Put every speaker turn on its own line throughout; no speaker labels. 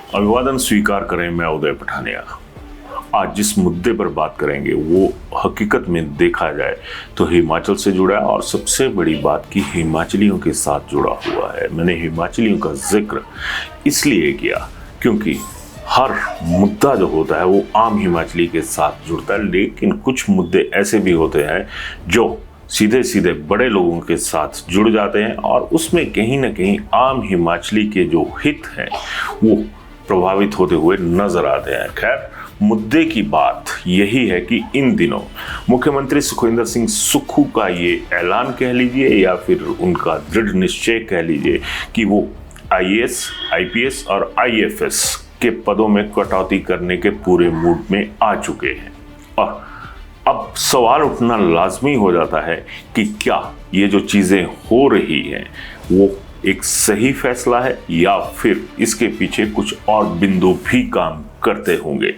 अभिवादन स्वीकार करें, मैं उदय पठानिया। आज जिस मुद्दे पर बात करेंगे वो हकीकत में देखा जाए तो हिमाचल से जुड़ा है और सबसे बड़ी बात कि हिमाचलियों के साथ जुड़ा हुआ है। मैंने हिमाचलियों का जिक्र इसलिए किया क्योंकि हर मुद्दा जो होता है वो आम हिमाचली के साथ जुड़ता है, लेकिन कुछ मुद्दे ऐसे भी होते हैं जो सीधे सीधे बड़े लोगों के साथ जुड़ जाते हैं और उसमें कहीं ना कहीं आम हिमाचली के जो हित हैं वो प्रभावित होते हुए नजर आते हैं। खैर, मुद्दे की बात यही है कि इन दिनों मुख्यमंत्री सुखविंदर सिंह सुक्खू का ये ऐलान कह लीजिए या फिर उनका दृढ़ निश्चय कह लीजिए कि वो आईएएस, आईपीएस और आईएफएस के पदों में कटौती करने के पूरे मूड में आ चुके हैं। और अब सवाल उठना लाजमी हो जाता है कि क्या ये जो चीज़ें हो रही हैं वो एक सही फैसला है या फिर इसके पीछे कुछ और बिंदु भी काम करते होंगे।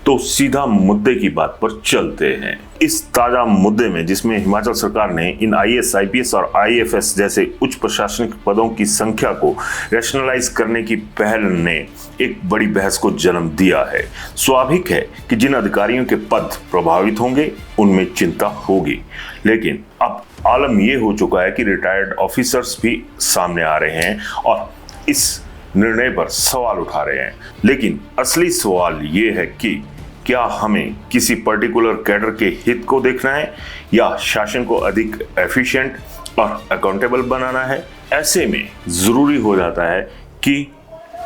तो सीधा मुद्दे की बात पर चलते हैं। इस ताजा मुद्दे में जिसमें हिमाचल सरकार ने इन आईएएस, आईपीएस और आईएफएस जैसे उच्च प्रशासनिक पदों की संख्या को रैशनलाइज करने की पहल ने एक बड़ी बहस को जन्म दिया है। स्वाभाविक है कि जिन अधिकारियों के पद प्रभावित होंगे उनमें चिंता होगी, लेकिन अब आलम यह हो चुका है कि रिटायर्ड ऑफिसर्स भी सामने आ रहे हैं और इस निर्णय पर सवाल उठा रहे हैं। लेकिन असली सवाल ये है कि क्या हमें किसी पर्टिकुलर कैडर के हित को देखना है या शासन को अधिक एफिशिएंट और अकाउंटेबल बनाना है। ऐसे में जरूरी हो जाता है कि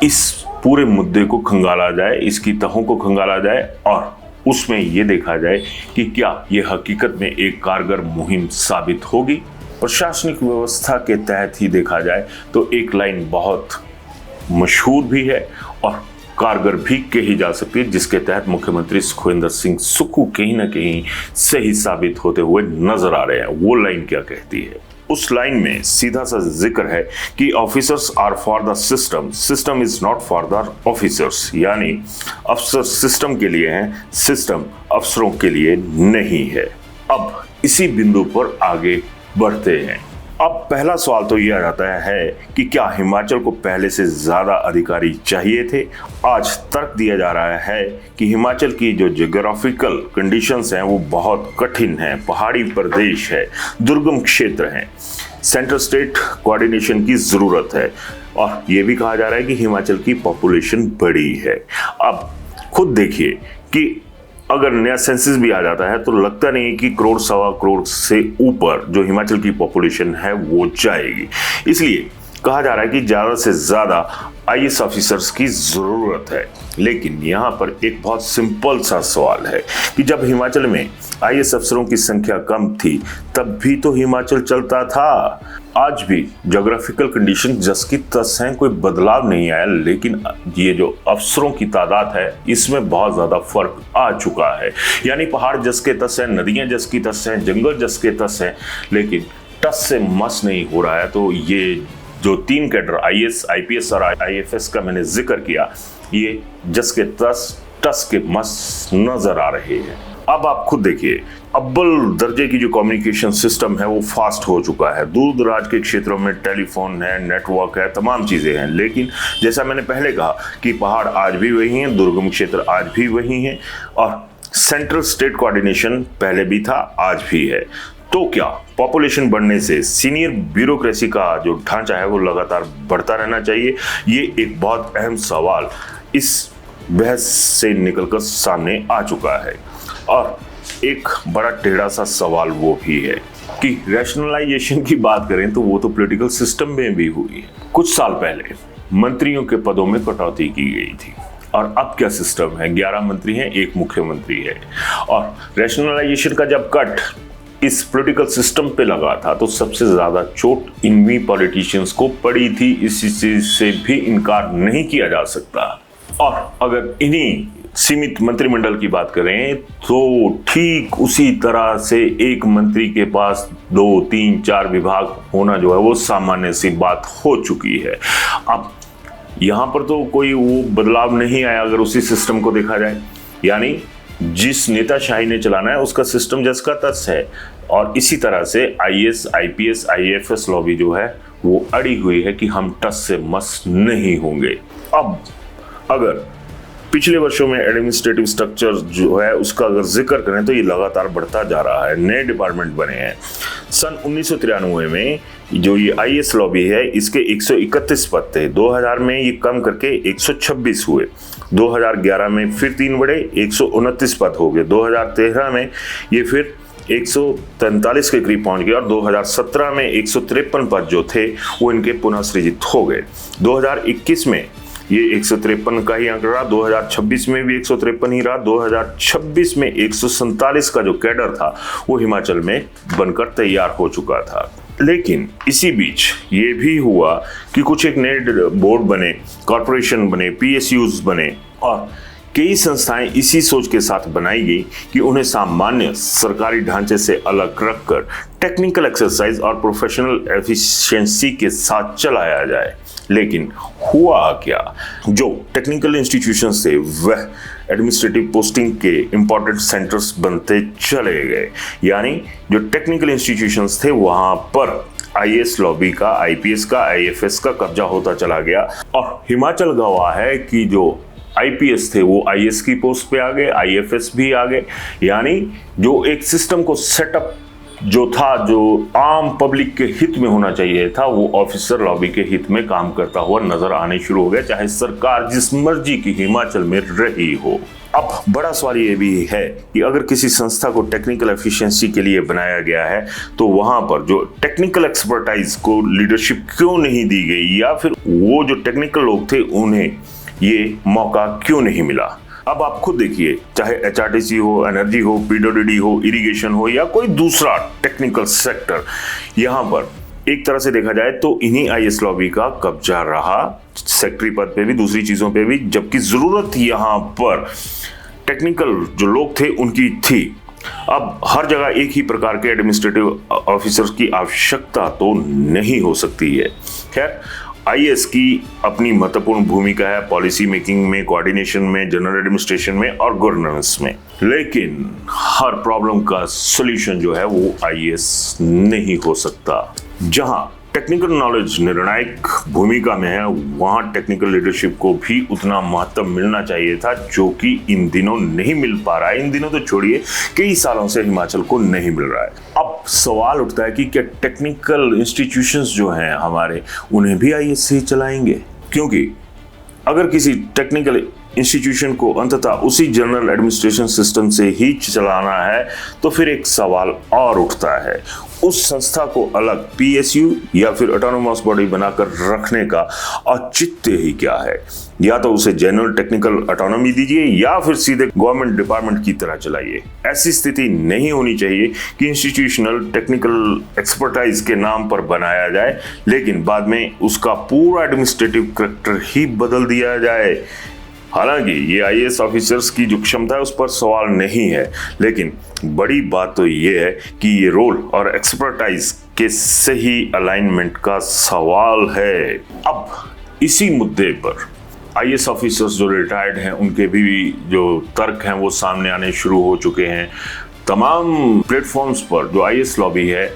इस पूरे मुद्दे को खंगाला जाए, इसकी तहों को खंगाला जाए और उसमें यह देखा जाए कि क्या यह हकीकत में एक कारगर मुहिम साबित होगी। प्रशासनिक व्यवस्था के तहत ही देखा जाए तो एक लाइन बहुत मशहूर भी है और कारगर भी कही जा सकती है, जिसके तहत मुख्यमंत्री सुखविंदर सिंह सुक्खू कहीं ना कहीं सही साबित होते हुए नजर आ रहे हैं। वो लाइन क्या कहती है? उस लाइन में सीधा सा जिक्र है कि officers are for the system, system is not for the officers. यानी अफसर सिस्टम के लिए हैं, सिस्टम अफसरों के लिए नहीं है। अब इसी बिंदु पर आगे बढ़ते हैं। अब पहला सवाल तो यह आ जाता है कि क्या हिमाचल को पहले से ज़्यादा अधिकारी चाहिए थे? आज तर्क दिया जा रहा है कि हिमाचल की जो ज्योग्राफिकल कंडीशंस हैं वो बहुत कठिन हैं, पहाड़ी प्रदेश है, दुर्गम क्षेत्र हैं, सेंट्रल स्टेट कोऑर्डिनेशन की ज़रूरत है और ये भी कहा जा रहा है कि हिमाचल की पॉपुलेशन बड़ी है। अब खुद देखिए कि अगर नया सेंसस भी आ जाता है तो लगता नहीं है कि करोड़ सवा करोड़ से ऊपर जो हिमाचल की पॉपुलेशन है वो जाएगी। इसलिए कहा जा रहा है कि ज़्यादा से ज़्यादा आईएएस ऑफिसर्स की ज़रूरत है। लेकिन यहाँ पर एक बहुत सिंपल सा सवाल है कि जब हिमाचल में आईएएस अफसरों की संख्या कम थी तब भी तो हिमाचल चलता था। आज भी ज्योग्राफिकल कंडीशन जस की तस हैं, कोई बदलाव नहीं आया, लेकिन ये जो अफसरों की तादाद है इसमें बहुत ज़्यादा फर्क आ चुका है। यानी पहाड़ जस के तस हैं, नदियाँ जस की तस हैं, जंगल जस के तस हैं, लेकिन टस से मस नहीं हो रहा है। तो ये जो तीन कैडर आईएएस, आईपीएस और आईएफएस का मैंने जिक्र किया, ये जस के तस, टस के मस नजर आ रहे हैं। अब आप खुद देखिए, अव्वल दर्जे की जो कम्युनिकेशन सिस्टम है वो फास्ट हो चुका है। दूर दराज के क्षेत्रों में टेलीफोन है, नेटवर्क है, तमाम चीज़ें हैं। लेकिन जैसा मैंने पहले कहा कि पहाड़ आज भी वही हैं, दुर्गम क्षेत्र आज भी वही हैं और सेंट्रल स्टेट कोऑर्डिनेशन पहले भी था, आज भी है। तो क्या पॉपुलेशन बढ़ने से सीनियर ब्यूरोक्रेसी का जो ढांचा है वो लगातार बढ़ता रहना चाहिए? ये एक बहुत अहम सवाल इस बहस से निकलकर सामने आ चुका है। और एक बड़ा टेढ़ा सा सवाल वो भी है कि रैशनलाइजेशन की बात करें तो वो तो पॉलिटिकल सिस्टम में भी हुई है। कुछ साल पहले मंत्रियों के पदों में कटौती की गई थी और अब क्या सिस्टम है? 11 मंत्री हैं, 1 मुख्यमंत्री है। और रैशनलाइजेशन का जब कट इस पॉलिटिकल सिस्टम पे लगा था तो सबसे ज्यादा चोट इन्हीं पॉलिटिशियंस को पड़ी थी। इसी चीज से भी इनकार नहीं किया जा सकता। और अगर इन्हीं सीमित मंत्रिमंडल की बात करें तो ठीक उसी तरह से एक मंत्री के पास 2, 3, 4 विभाग होना जो है वो सामान्य सी बात हो चुकी है। अब यहाँ पर तो कोई वो बदलाव नहीं आया अगर उसी सिस्टम को देखा जाए। यानी जिस नेताशाही ने चलाना है उसका सिस्टम जस का तस है और इसी तरह से आईएएस, आईपीएस, आईएफएस लॉबी जो है वो अड़ी हुई है कि हम टस से मस नहीं होंगे। अब अगर पिछले वर्षों में एडमिनिस्ट्रेटिव स्ट्रक्चर जो है उसका अगर जिक्र करें तो ये लगातार बढ़ता जा रहा है। नए डिपार्टमेंट बने हैं। सन 1993 में जो ये आईएएस लॉबी है इसके 131 पद थे। 2000 में ये कम करके 126 हुए। 2011 में फिर 3 बढ़े, 129 पद हो गए। 2013 में ये फिर 143 के करीब पहुंच गए और 2017 में 153 पद जो थे वो इनके पुनः सृजित हो गए। 2021 में ये 153 का ही आंकड़ा, 2026 में भी 153 ही रहा। 2026 में 147 का जो कैडर था वो हिमाचल में बनकर तैयार हो चुका था। लेकिन इसी बीच ये भी हुआ कि कुछ एक नए बोर्ड बने, कॉरपोरेशन बने, पीएसयूज बने और कई संस्थाएं इसी सोच के साथ बनाई गई कि उन्हें सामान्य सरकारी ढांचे से अलग रखकर टेक्निकल एक्सरसाइज और प्रोफेशनल एफिशिएंसी के साथ चलाया जाए। लेकिन हुआ क्या, जो टेक्निकल इंस्टीट्यूशंस थे वह एडमिनिस्ट्रेटिव पोस्टिंग के इंपॉर्टेंट सेंटर्स बनते चले गए। यानी जो टेक्निकल इंस्टीट्यूशंस थे वहां पर आईएएस लॉबी का, आईपीएस का, आईएफएस का कब्जा होता चला गया। और हिमाचल गवाह है कि जो आईपीएस थे वो आईएएस की पोस्ट पे आ गए, आईएफएस भी आ गए। यानी जो एक सिस्टम को सेटअप जो था, जो आम पब्लिक के हित में होना चाहिए था, वो ऑफिसर लॉबी के हित में काम करता हुआ नजर आने शुरू हो गया, चाहे सरकार जिस मर्जी की हिमाचल में रही हो। अब बड़ा सवाल ये भी है कि अगर किसी संस्था को टेक्निकल एफिशिएंसी के लिए बनाया गया है तो वहां पर जो टेक्निकल एक्सपर्टाइज को लीडरशिप क्यों नहीं दी गई, या फिर वो जो टेक्निकल लोग थे उन्हें ये मौका क्यों नहीं मिला। अब आप खुद देखिए, चाहे एचआरटीसी हो, एनर्जी हो, पीडब्ल्यूडी हो, इरिगेशन हो या कोई दूसरा टेक्निकल सेक्टर, यहाँ पर एक तरह से देखा जाए तो इन्हीं आईएएस लॉबी का कब्जा रहा, सेक्रेटरी पद पे भी, दूसरी चीजों पे भी, जबकि जरूरत यहाँ पर टेक्निकल जो लोग थे उनकी थी। अब हर जगह एक ही प्रकार के एडमिनिस्ट्रेटिव ऑफिसर्स की आवश्यकता तो नहीं हो सकती है। खैर, आईएएस की अपनी महत्वपूर्ण भूमिका है पॉलिसी मेकिंग में, कोऑर्डिनेशन में, जनरल एडमिनिस्ट्रेशन में और गवर्नेंस में। लेकिन हर प्रॉब्लम का सॉल्यूशन जो है वो आईएएस नहीं हो सकता। जहां टेक्निकल नॉलेज निर्णायक भूमिका में है वहां टेक्निकल लीडरशिप को भी उतना महत्व मिलना चाहिए था, जो कि इन दिनों नहीं मिल पा रहा है। इन दिनों तो छोड़िए, कई सालों से हिमाचल को नहीं मिल रहा है। अब सवाल उठता है कि क्या टेक्निकल इंस्टीट्यूशंस जो हैं हमारे, उन्हें भी आईएएस से चलाएंगे? क्योंकि अगर किसी टेक्निकल इंस्टीट्यूशन को अंततः उसी जनरल एडमिनिस्ट्रेशन सिस्टम से ही चलाना है तो फिर एक सवाल और उठता है, उस संस्था को अलग पीएसयू या फिर ऑटोनोमस बॉडी बनाकर रखने का औचित्य ही क्या है? या तो उसे जनरल टेक्निकल ऑटोनॉमी दीजिए या फिर सीधे गवर्नमेंट डिपार्टमेंट की तरह चलाइए। ऐसी स्थिति नहीं होनी चाहिए कि इंस्टीट्यूशनल टेक्निकल एक्सपर्टाइज के नाम पर बनाया जाए लेकिन बाद में उसका पूरा एडमिनिस्ट्रेटिव कैरेक्टर ही बदल दिया जाए। हालांकि ये आईएएस ऑफिसर्स की जो क्षमता है उस पर सवाल नहीं है, लेकिन बड़ी बात तो ये है कि ये रोल और एक्सपर्टाइज के सही अलाइनमेंट का सवाल है। अब इसी मुद्दे पर आईएएस ऑफिसर्स जो रिटायर्ड हैं उनके भी जो तर्क हैं वो सामने आने शुरू हो चुके हैं। तमाम प्लेटफॉर्म्स पर जो आईएएस लॉबी है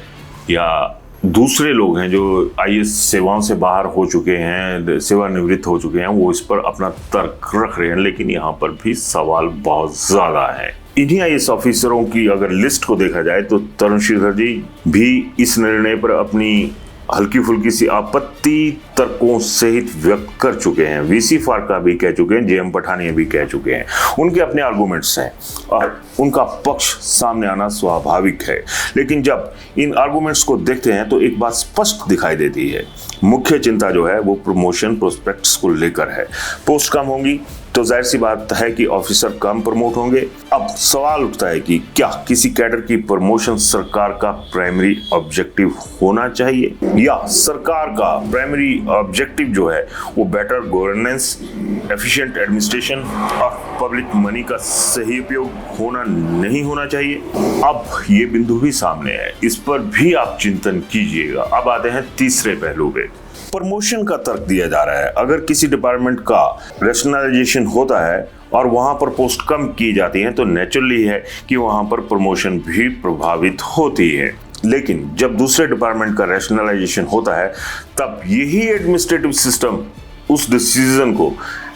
या दूसरे लोग हैं जो आईएएस सेवाओं से बाहर हो चुके हैं, सेवानिवृत्त हो चुके हैं, वो इस पर अपना तर्क रख रहे हैं। लेकिन यहाँ पर भी सवाल बहुत ज्यादा है। इन्हीं आईएएस ऑफिसरों की अगर लिस्ट को देखा जाए तो तरुण श्रीधर जी भी इस निर्णय पर अपनी हल्की फुल्की सी आपत्ति तर्कों सहित व्यक्त कर चुके हैं। वीसी फारका भी कह चुके हैं, जेएम पठानिया भी कह चुके हैं। उनके अपने आर्गुमेंट्स हैं और उनका पक्ष सामने आना स्वाभाविक है। लेकिन जब इन आर्गुमेंट्स को देखते हैं तो एक बात स्पष्ट दिखाई देती है। मुख्य चिंता जो है वो प्रमोशन प्रोस्पेक्ट्स को लेकर है। पोस्ट कम होंगी तो जाहिर सी बात है कि ऑफिसर कम प्रमोट होंगे। अब सवाल उठता है कि क्या किसी कैडर की प्रमोशन सरकार का प्राइमरी ऑब्जेक्टिव होना चाहिए, या सरकार का प्राइमरी ऑब्जेक्टिव जो है वो बेटर गवर्नेंस, एफिशिएंट एडमिनिस्ट्रेशन और पब्लिक मनी का सही उपयोग होना नहीं होना चाहिए। अब ये बिंदु भी सामने है, इस पर भी आप चिंतन कीजिएगा। अब आते हैं तीसरे पहलू पे। प्रमोशन का तर्क दिया जा रहा है। अगर किसी डिपार्टमेंट का रैशनलाइजेशन होता है और वहां पर पोस्ट कम की जाती हैं तो नेचुरली है कि वहां पर प्रमोशन भी प्रभावित होती है। लेकिन जब दूसरे डिपार्टमेंट का रैशनलाइजेशन होता है तब यही एडमिनिस्ट्रेटिव सिस्टम उस डिसीजन को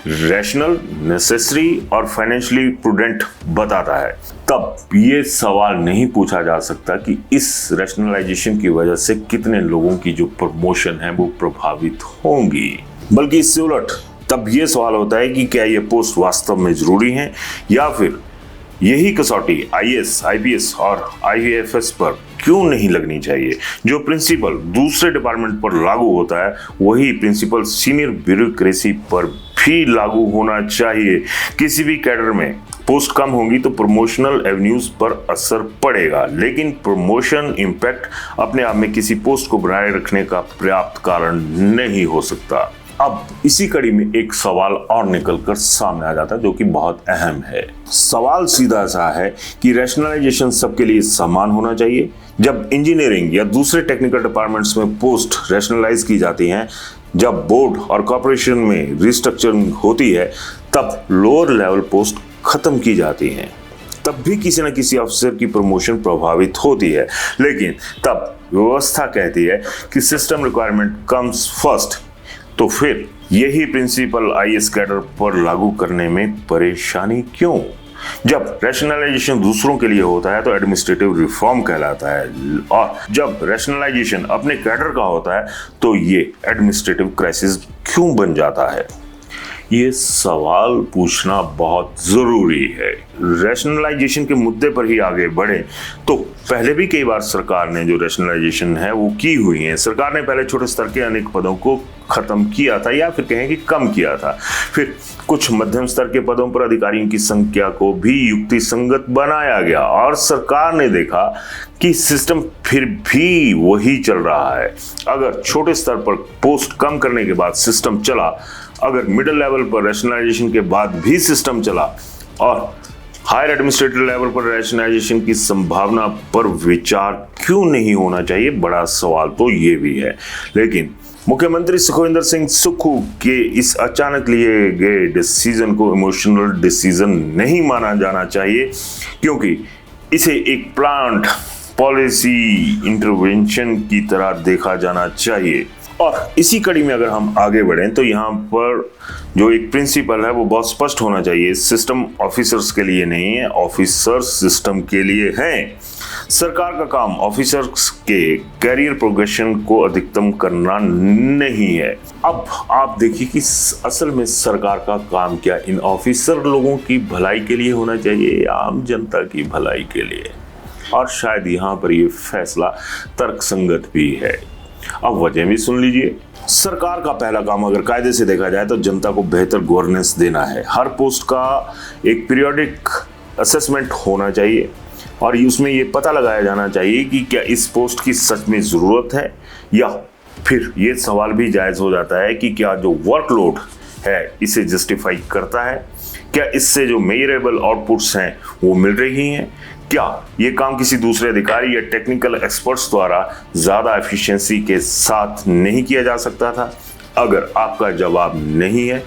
रैशनल, नेसेसरी और फाइनेंशियली प्रूडेंट बताता है, तब ये सवाल नहीं पूछा जा सकता कि इस रैशनलाइजेशन की वजह से कितने लोगों की जो प्रमोशन है वो प्रभावित होंगी। बल्कि इससे उलट तब ये सवाल होता है कि क्या ये पोस्ट वास्तव में जरूरी है, या फिर यही कसौटी आईएएस, आईपीएस और आईएफएस पर क्यों नहीं लगनी चाहिए। जो प्रिंसिपल दूसरे डिपार्टमेंट पर लागू होता है वही प्रिंसिपल सीनियर ब्यूरोक्रेसी पर भी लागू होना चाहिए। किसी भी कैडर में पोस्ट कम होगी तो प्रमोशनल एवेन्यूज पर असर पड़ेगा, लेकिन प्रमोशन इंपैक्ट अपने आप में किसी पोस्ट को बनाए रखने का पर्याप्त कारण नहीं हो सकता। अब इसी कड़ी में एक सवाल और निकलकर सामने आ जाता है जो कि बहुत अहम है। सवाल सीधा सा है कि रैशनलाइजेशन सबके लिए समान होना चाहिए। जब इंजीनियरिंग या दूसरे टेक्निकल डिपार्टमेंट्स में पोस्ट रैशनलाइज की जाती हैं, जब बोर्ड और कॉर्पोरेशन में रिस्ट्रक्चरिंग होती है, तब लोअर लेवल पोस्ट खत्म की जाती हैं, तब भी किसी न किसी अफसर की प्रमोशन प्रभावित होती है। लेकिन तब व्यवस्था कहती है कि सिस्टम रिक्वायरमेंट कम्स फर्स्ट, तो फिर यही प्रिंसिपल आईएएस कैडर पर लागू करने में परेशानी क्यों? जब रैशनलाइजेशन दूसरों के लिए होता है तो एडमिनिस्ट्रेटिव रिफॉर्म कहलाता है, और जब रैशनलाइजेशन अपने कैडर का होता है तो ये एडमिनिस्ट्रेटिव क्राइसिस क्यों बन जाता है? ये सवाल पूछना बहुत जरूरी है। रैशनलाइजेशन के मुद्दे पर ही आगे बढ़े तो पहले भी कई बार सरकार ने जो रैशनलाइजेशन है वो की हुई है। सरकार ने पहले छोटे स्तर के अनेक पदों को खत्म किया था, या फिर कहें कि कम किया था। फिर कुछ मध्यम स्तर के पदों पर अधिकारियों की संख्या को भी युक्ति संगत बनाया गया, और सरकार ने देखा कि सिस्टम फिर भी वही चल रहा है। अगर छोटे स्तर पर पोस्ट कम करने के बाद सिस्टम चला, अगर मिडिल लेवल पर रैशनलाइजेशन के बाद भी सिस्टम चला, और हायर एडमिनिस्ट्रेटिव लेवल पर रैशनलाइजेशन की संभावना पर विचार क्यों नहीं होना चाहिए? बड़ा सवाल तो ये भी है। लेकिन मुख्यमंत्री सुखविंदर सिंह सुक्खू के इस अचानक लिए गए डिसीजन को इमोशनल डिसीजन नहीं माना जाना चाहिए, क्योंकि इसे एक प्लांट पॉलिसी इंटरवेंशन की तरह देखा जाना चाहिए। और इसी कड़ी में अगर हम आगे बढ़ें तो यहाँ पर जो एक प्रिंसिपल है वो बहुत स्पष्ट होना चाहिए। सिस्टम ऑफिसर्स के लिए नहीं है, ऑफिसर्स सिस्टम के लिए हैं। सरकार का काम ऑफिसर्स के कैरियर प्रोग्रेशन को अधिकतम करना नहीं है। अब आप देखिए कि असल में सरकार का काम क्या इन ऑफिसर लोगों की भलाई के लिए होना चाहिए या आम जनता की भलाई के लिए? और शायद यहाँ पर ये फैसला तर्कसंगत भी है। अब वजह भी सुन लीजिए। सरकार का पहला काम अगर कायदे से देखा जाए तो जनता को बेहतर गवर्नेंस देना है। हर पोस्ट का एक पीरियोडिक असेसमेंट होना चाहिए, और उसमें ये पता लगाया जाना चाहिए कि क्या इस पोस्ट की सच में ज़रूरत है, या फिर ये सवाल भी जायज़ हो जाता है कि क्या जो वर्कलोड है इसे जस्टिफाई करता है, क्या इससे जो मेजरेबल आउटपुट्स हैं वो मिल रही हैं, क्या ये काम किसी दूसरे अधिकारी या टेक्निकल एक्सपर्ट्स द्वारा ज़्यादा एफिशिएंसी के साथ नहीं किया जा सकता था। अगर आपका जवाब नहीं है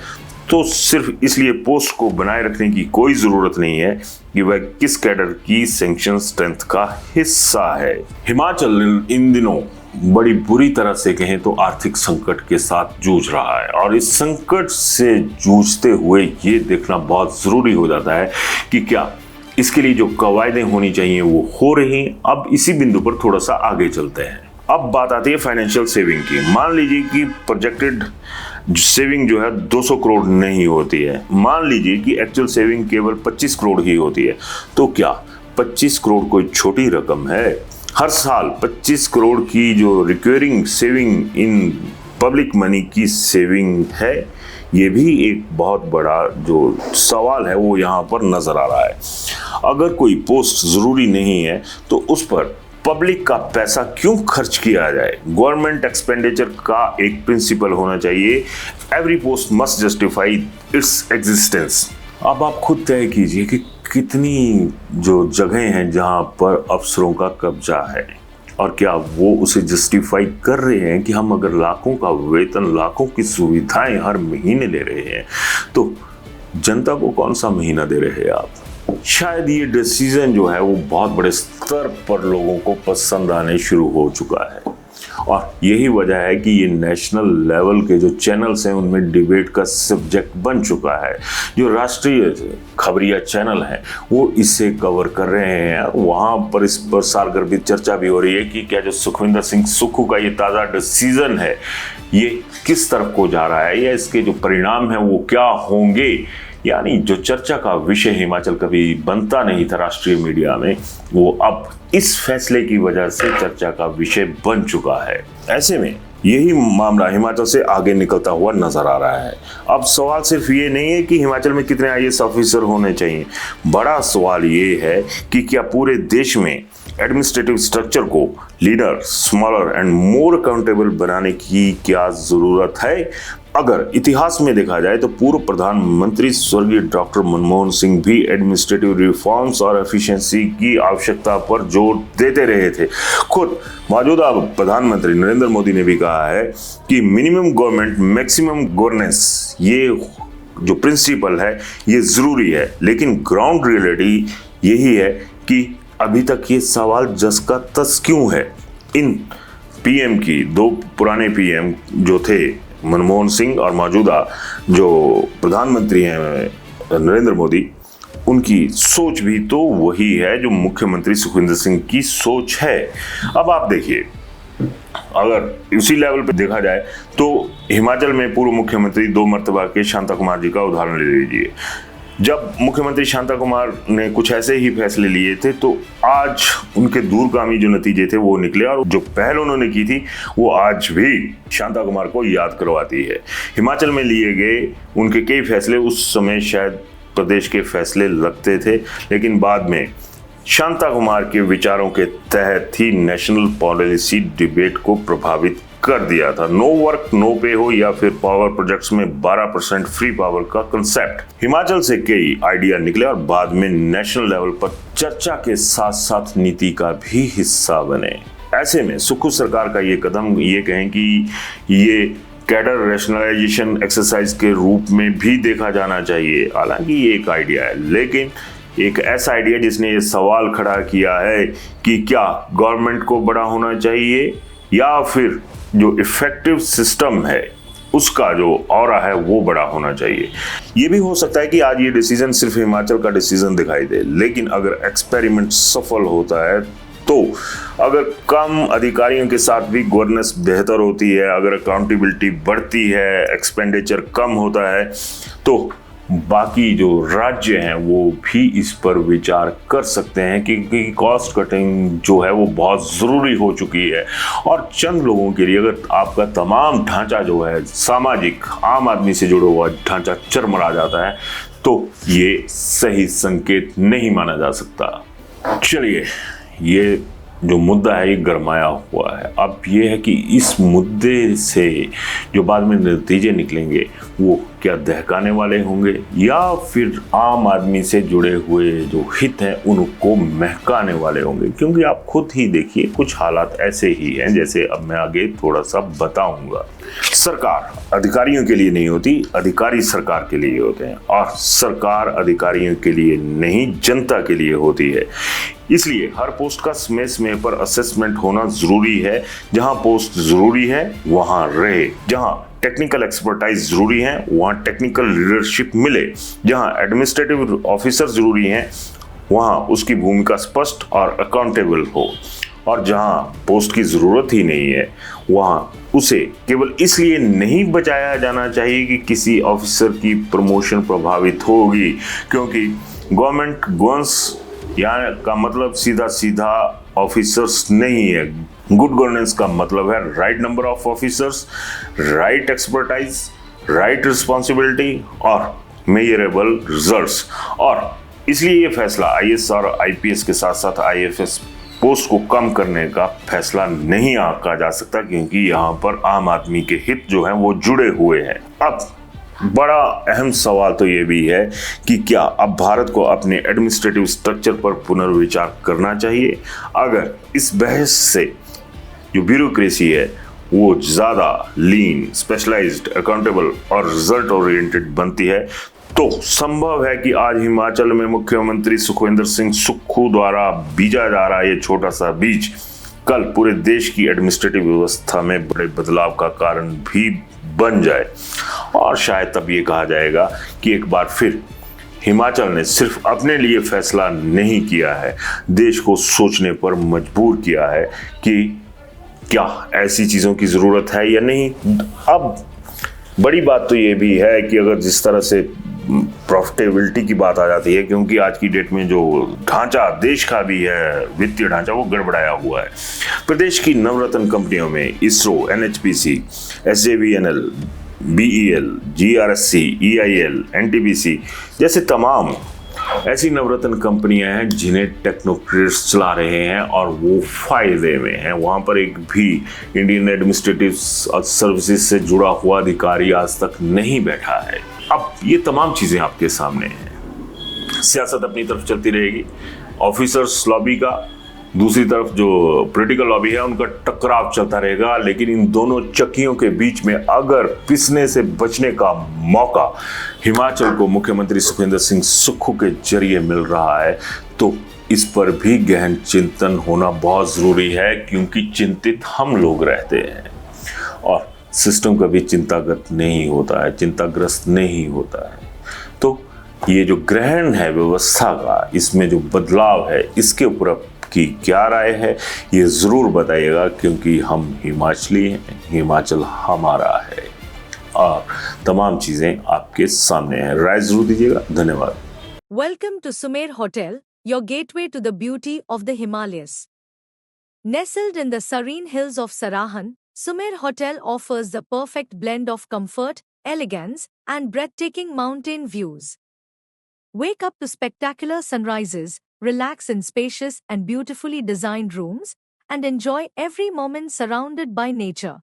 तो सिर्फ इसलिए पोस्ट को बनाए रखने की कोई ज़रूरत नहीं है कि वह किस कैडर की सैंक्शन स्ट्रेंथ का हिस्सा है। हिमाचल इन दिनों बड़ी बुरी तरह से कहें तो आर्थिक संकट के साथ जूझ रहा है, और इस संकट से जूझते हुए ये देखना बहुत ज़रूरी हो जाता है कि क्या इसके लिए जो कवायदें होनी चाहिए वो हो रही हैं। अब इसी बिंदु पर थोड़ा सा आगे चलते हैं। अब बात आती है फाइनेंशियल सेविंग की। मान लीजिए कि प्रोजेक्टेड सेविंग जो है 200 करोड़ नहीं होती है, मान लीजिए कि एक्चुअल सेविंग केवल 25 करोड़ ही होती है, तो क्या 25 करोड़ कोई छोटी रकम है? हर साल 25 करोड़ की जो recurring saving in public money की सेविंग है, ये भी एक बहुत बड़ा जो सवाल है वो यहाँ पर नजर आ रहा है। अगर कोई पोस्ट ज़रूरी नहीं है तो उस पर पब्लिक का पैसा क्यों खर्च किया जाए? गवर्नमेंट एक्सपेंडिचर का एक प्रिंसिपल होना चाहिए, every post must justify its existence. अब आप खुद तय कीजिए कि कितनी जो जगह हैं जहाँ पर अफसरों का कब्जा है, और क्या वो उसे जस्टिफाई कर रहे हैं कि हम अगर लाखों का वेतन, लाखों की सुविधाएं हर महीने ले रहे हैं तो जनता को कौन सा महीना दे रहे हैं आप? शायद ये डिसीजन जो है वो बहुत बड़े स्तर पर लोगों को पसंद आने शुरू हो चुका है। और यही वजह है कि ये नेशनल लेवल के जो चैनल्स हैं उनमें डिबेट का सब्जेक्ट बन चुका है। जो राष्ट्रीय खबरिया चैनल हैं वो इसे कवर कर रहे हैं। वहाँ पर इस पर सारगर्भित चर्चा भी हो रही है कि क्या जो सुखविंदर सिंह सुक्खू का ये ताज़ा डिसीजन है ये किस तरफ को जा रहा है या इसके जो परिणाम हैं वो क्या होंगे। यानी जो चर्चा का विषय हिमाचल कभी बनता नहीं था राष्ट्रीय मीडिया में, वो अब इस फैसले की वजह से चर्चा का विषय बन चुका है। ऐसे में यही मामला हिमाचल से आगे निकलता हुआ नजर आ रहा है। अब सवाल सिर्फ ये नहीं है कि हिमाचल में कितने आईएएस ऑफिसर होने चाहिए, बड़ा सवाल ये है कि क्या पूरे देश में एडमिनिस्ट्रेटिव स्ट्रक्चर को leader, smaller and more accountable बनाने की क्या जरूरत है। अगर इतिहास में देखा जाए तो पूर्व प्रधानमंत्री स्वर्गीय डॉक्टर मनमोहन सिंह भी एडमिनिस्ट्रेटिव रिफॉर्म्स और एफिशिएंसी की आवश्यकता पर जोर देते रहे थे। खुद मौजूदा प्रधानमंत्री नरेंद्र मोदी ने भी कहा है कि मिनिमम गवर्नमेंट मैक्सिमम गवर्नेंस, ये जो प्रिंसिपल है ये जरूरी है। लेकिन ग्राउंड रियलिटी यही है कि अभी तक ये सवाल जस का तस क्यों है। इन पीएम की, दो पुराने पीएम जो थे मनमोहन सिंह और मौजूदा जो प्रधानमंत्री हैं नरेंद्र मोदी, उनकी सोच भी तो वही है जो मुख्यमंत्री सुखविंदर सिंह की सोच है। अब आप देखिए, अगर उसी लेवल पे देखा जाए तो हिमाचल में पूर्व मुख्यमंत्री 2 मर्तबा के शांता कुमार जी का उदाहरण ले लीजिए। जब मुख्यमंत्री शांता कुमार ने कुछ ऐसे ही फैसले लिए थे तो आज उनके दूरगामी जो नतीजे थे वो निकले, और जो पहल उन्होंने की थी वो आज भी शांता कुमार को याद करवाती है। हिमाचल में लिए गए उनके कई फैसले उस समय शायद प्रदेश के फैसले लगते थे, लेकिन बाद में शांता कुमार के विचारों के तहत ही नेशनल पॉलिसी डिबेट को प्रभावित कर दिया था। नो वर्क नो पे हो या फिर पावर प्रोजेक्ट्स में 12% फ्री पावर का कंसेप्ट, हिमाचल से कई आइडिया निकले और बाद में नेशनल लेवल पर चर्चा के साथ साथ नीति का भी हिस्सा बने। ऐसे में सुक्खू सरकार का ये कदम, ये कहें कि ये कैडर रैशनलाइजेशन एक्सरसाइज के रूप में भी देखा जाना चाहिए। हालांकि ये एक आइडिया है, लेकिन एक ऐसा आइडिया जिसने ये सवाल खड़ा किया है कि क्या गवर्नमेंट को बड़ा होना चाहिए या फिर जो इफेक्टिव सिस्टम है उसका जो ऑरा है वो बड़ा होना चाहिए। ये भी हो सकता है कि आज ये डिसीजन सिर्फ हिमाचल का डिसीजन दिखाई दे, लेकिन अगर एक्सपेरिमेंट सफल होता है तो अगर कम अधिकारियों के साथ भी गवर्नेंस बेहतर होती है, अगर अकाउंटेबिलिटी बढ़ती है, एक्सपेंडिचर कम होता है, तो बाकी जो राज्य हैं वो भी इस पर विचार कर सकते हैं क्योंकि कॉस्ट कटिंग जो है वो बहुत ज़रूरी हो चुकी है। और चंद लोगों के लिए अगर आपका तमाम ढांचा जो है सामाजिक, आम आदमी से जुड़ा हुआ ढांचा चरमरा जाता है तो ये सही संकेत नहीं माना जा सकता। चलिए, ये जो मुद्दा है ये गरमाया हुआ है। अब ये है कि इस मुद्दे से जो बाद में नतीजे निकलेंगे वो क्या दहकाने वाले होंगे या फिर आम आदमी से जुड़े हुए जो हित हैं उनको महकाने वाले होंगे। क्योंकि आप खुद ही देखिए, कुछ हालात ऐसे ही हैं जैसे अब मैं आगे थोड़ा सा बताऊंगा। सरकार अधिकारियों के लिए नहीं होती, अधिकारी सरकार के लिए होते हैं, और सरकार अधिकारियों के लिए नहीं जनता के लिए होती है। इसलिए हर पोस्ट का समय समय पर असेसमेंट होना जरूरी है। जहां पोस्ट जरूरी है वहां रहे, जहां टेक्निकल एक्सपर्टाइज जरूरी है वहां टेक्निकल लीडरशिप मिले, जहां एडमिनिस्ट्रेटिव ऑफिसर जरूरी हैं वहां उसकी भूमिका स्पष्ट और अकाउंटेबल हो, और जहां पोस्ट की जरूरत ही नहीं है वहां उसे केवल इसलिए नहीं बचाया जाना चाहिए कि किसी ऑफिसर की प्रमोशन प्रभावित होगी। क्योंकि गवर्नमेंट गवर्नेंस यहाँ का मतलब सीधा सीधा ऑफिसर्स नहीं है। गुड गवर्नेंस का मतलब है right number of officers, right expertise, right responsibility और मेजरेबल रिजल्ट्स। और इसलिए ये फैसला आईएएस और आईपीएस के साथ साथ आईएफएस पोस्ट को कम करने का फैसला नहीं आंका जा सकता, क्योंकि यहाँ पर आम आदमी के हित जो हैं वो जुड़े हुए हैं। अब बड़ा अहम सवाल तो ये भी है कि क्या अब भारत को अपने एडमिनिस्ट्रेटिव स्ट्रक्चर पर पुनर्विचार करना चाहिए। अगर इस बहस से जो ब्यूरोक्रेसी है वो ज़्यादा लीन, स्पेशलाइज्ड, अकाउंटेबल और रिजल्ट ओरिएंटेड बनती है तो संभव है कि आज हिमाचल में मुख्यमंत्री सुखविंदर सिंह सुक्खू द्वारा बीजा जा रहा ये छोटा सा बीज कल पूरे देश की एडमिनिस्ट्रेटिव व्यवस्था में बड़े बदलाव का कारण भी बन जाए। और शायद तब ये कहा जाएगा कि एक बार फिर हिमाचल ने सिर्फ अपने लिए फैसला नहीं किया है, देश को सोचने पर मजबूर किया है कि क्या ऐसी चीज़ों की ज़रूरत है या नहीं। अब बड़ी बात तो ये भी है कि अगर जिस तरह से प्रॉफिटेबिलिटी की बात आ जाती है, क्योंकि आज की डेट में जो ढांचा देश का भी है, वित्तीय ढांचा, वो गड़बड़ाया हुआ है। प्रदेश की नवरत्न कंपनियों में ISRO, NHPC, SJVNL, BEL, GRSC, EIL, NTPC जैसे तमाम ऐसी नवरत्न कंपनियां हैं जिन्हें टेक्नोक्रेट्स चला रहे हैं और वो फायदे में हैं। वहां पर एक भी इंडियन एडमिनिस्ट्रेटिव सर्विसेज से जुड़ा हुआ अधिकारी आज तक नहीं बैठा है। अब ये तमाम चीजें आपके सामने हैं। सियासत अपनी तरफ चलती रहेगी, ऑफिसर्स लॉबी का, दूसरी तरफ जो पॉलिटिकल लॉबी है उनका टकराव चलता रहेगा। लेकिन इन दोनों चक्कियों के बीच में अगर पिसने से बचने का मौका हिमाचल को मुख्यमंत्री सुखविंदर सिंह सुक्खू के जरिए मिल रहा है तो इस पर भी गहन चिंतन होना बहुत जरूरी है, क्योंकि चिंतित हम लोग रहते हैं और सिस्टम कभी चिंतागत नहीं होता है, चिंताग्रस्त नहीं होता है। तो ये जो ग्रहण है व्यवस्था का, इसमें जो बदलाव है, इसके ऊपर की क्या राय है ये जरूर बताइएगा, क्योंकि हम हिमाचली हैं, हिमाचल हमारा है और तमाम चीजें आपके सामने हैं। राय जरूर दीजिएगा। धन्यवाद।
Welcome to Sumer Hotel, your gateway to the beauty of the Himalayas. Nestled in the serene hills of Sarahan, Sumer Hotel offers the perfect blend of comfort, elegance, and breathtaking mountain views. Wake up to spectacular sunrises, relax in spacious and beautifully designed rooms, and enjoy every moment surrounded by nature.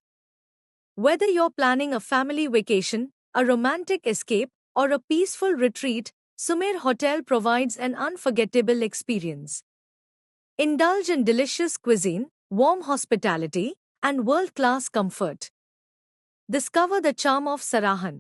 Whether you're planning a family vacation, a romantic escape, or a peaceful retreat, Sumer Hotel provides an unforgettable experience. Indulge in delicious cuisine, warm hospitality, and world-class comfort. Discover the charm of Sarahan.